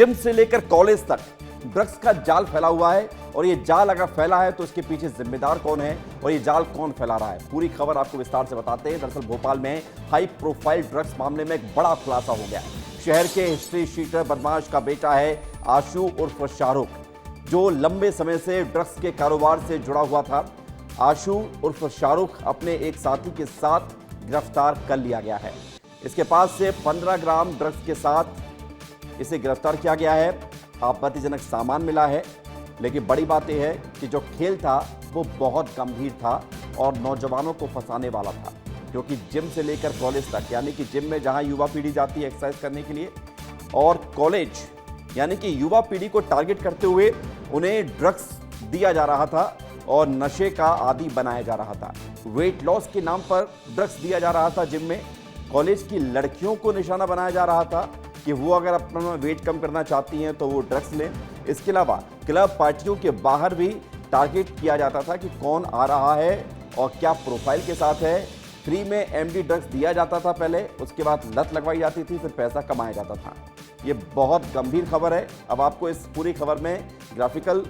Gym से लेकर college तक ड्रग्स का जाल फैला हुआ है और ये जाल अगर फैला है तो इसके पीछे जिम्मेदार कौन है और ये जाल कौन फैला रहा है, पूरी खबर आपको विस्तार से बताते हैं। दरअसल भोपाल में हाई प्रोफाइल ड्रग्स मामले में एक बड़ा खुलासा हो गया है। शहर के हिस्ट्री शीटर बदमाश का बेटा है आशु उर्फ शाहरुख, जो लंबे समय से ड्रग्स के कारोबार से जुड़ा हुआ था। आशु उर्फ शाहरुख अपने एक साथी के साथ गिरफ्तार कर लिया गया है। इसके पास से 15 ग्राम ड्रग्स के साथ इसे गिरफ्तार किया गया है। आपत्तिजनक सामान मिला है, लेकिन बड़ी बात यह है कि जो खेल था वो बहुत गंभीर था और नौजवानों को फंसाने वाला था, क्योंकि जिम से लेकर कॉलेज तक, यानी कि जिम में जहां युवा पीढ़ी जाती है एक्सरसाइज करने के लिए, और कॉलेज यानी कि युवा पीढ़ी को टारगेट करते हुए उन्हें ड्रग्स दिया जा रहा था और नशे का आदी बनाया जा रहा था। वेट लॉस के नाम पर ड्रग्स दिया जा रहा था जिम में। कॉलेज की लड़कियों को निशाना बनाया जा रहा था कि वो अगर अपना वेट कम करना चाहती हैं तो वो ड्रग्स लें। इसके अलावा क्लब पार्टियों के बाहर भी टारगेट किया जाता था कि कौन आ रहा है और क्या प्रोफाइल के साथ है। फ्री में एमडी ड्रग्स दिया जाता था पहले, उसके बाद लत लगवाई जाती थी, फिर पैसा कमाया जाता था। ये बहुत गंभीर खबर है। अब आपको इस पूरी खबर में ग्राफिकल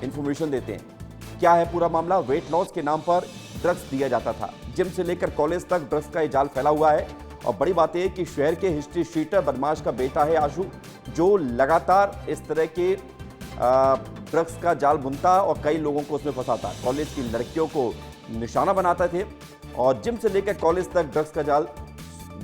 इंफॉर्मेशन देते हैं। क्या है पूरा मामला? वेट लॉस के नाम पर ड्रग्स दिया जाता था। जिम से लेकर कॉलेज तक ड्रग्स का ये जाल फैला हुआ है और बड़ी बात यह कि शहर के हिस्ट्री शीटर बदमाश का बेटा है आशु, जो लगातार इस तरह के ड्रग्स का जाल बुनता और कई लोगों को उसमें फंसाता। कॉलेज की लड़कियों को निशाना बनाते थे और जिम से लेकर कॉलेज तक ड्रग्स का जाल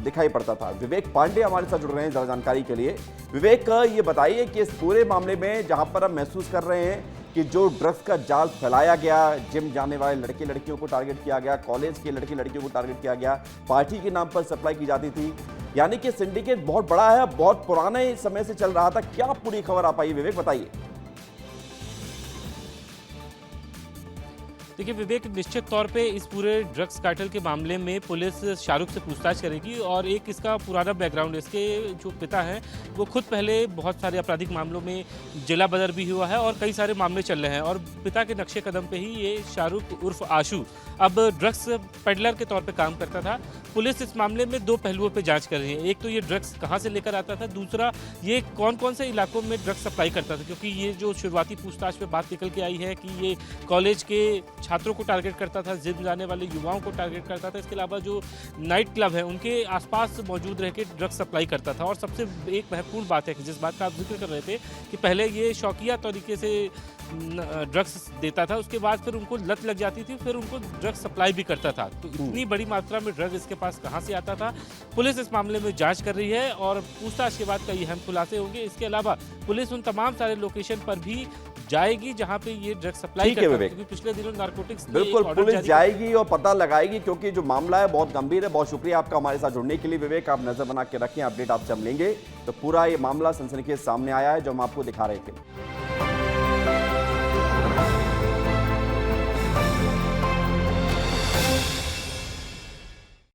दिखाई पड़ता था। विवेक पांडे हमारे साथ जुड़ रहे हैं ज़्यादा जानकारी के लिए। विवेक, ये बताइए कि इस पूरे मामले में जहां पर हम महसूस कर रहे हैं कि जो ड्रग्स का जाल फैलाया गया, जिम जाने वाले लड़के लड़कियों को टारगेट किया गया, कॉलेज के लड़के लड़कियों को टारगेट किया गया, पार्टी के नाम पर सप्लाई की जाती थी, यानी कि सिंडिकेट बहुत बड़ा है, बहुत पुराने समय से चल रहा था। क्या पूरी खबर आ पाई, विवेक बताइए। देखिए विवेक, निश्चित तौर पे इस पूरे ड्रग्स कार्टेल के मामले में पुलिस शाहरुख से पूछताछ करेगी और एक इसका पुराना बैकग्राउंड, इसके जो पिता हैं वो खुद पहले बहुत सारे आपराधिक मामलों में जिला बदर भी हुआ है और कई सारे मामले चल रहे हैं और पिता के नक्शे कदम पे ही ये शाहरुख उर्फ आशु अब ड्रग्स पेडलर के तौर पे काम करता था। पुलिस इस मामले में दो पहलुओं पे जांच कर रही है। एक तो ये ड्रग्स कहाँ से लेकर आता था, दूसरा ये कौन कौन से इलाकों में ड्रग्स सप्लाई करता था, क्योंकि ये जो शुरुआती पूछताछ में बात निकल के आई है कि ये कॉलेज के छात्रों को टारगेट करता था, जिम जाने वाले युवाओं को टारगेट करता था। इसके अलावा जो नाइट क्लब है उनके आसपास मौजूद रह के ड्रग्स सप्लाई करता था। और सबसे एक महत्वपूर्ण बात है कि जिस बात का आप जिक्र कर रहे थे कि पहले ये शौकिया तरीके से ड्रग्स देता था, उसके बाद फिर उनको लत लग जाती थी, फिर उनको ड्रग्स सप्लाई भी करता था। तो इतनी बड़ी मात्रा में ड्रग इसके पास कहाँ से आता था, पुलिस इस मामले में जांच कर रही है और पूछताछ के बाद कई अहम खुलासे होंगे। इसके अलावा पुलिस उन तमाम सारे लोकेशन पर भी जाएगी जहां पे ये ड्रग सप्लाई करता है, क्योंकि पिछले दिनों नारकोटिक्स बिल्कुल पुलिस जाएगी और पता लगाएगी, क्योंकि जो मामला है बहुत गंभीर है। बहुत शुक्रिया आपका हमारे साथ जुड़ने के लिए विवेक। आप नजर बना के रखें, अपडेट आपसे हम लेंगे। तो पूरा ये मामला सनसनीखेज सामने आया है जो हम आपको दिखा रहे थे।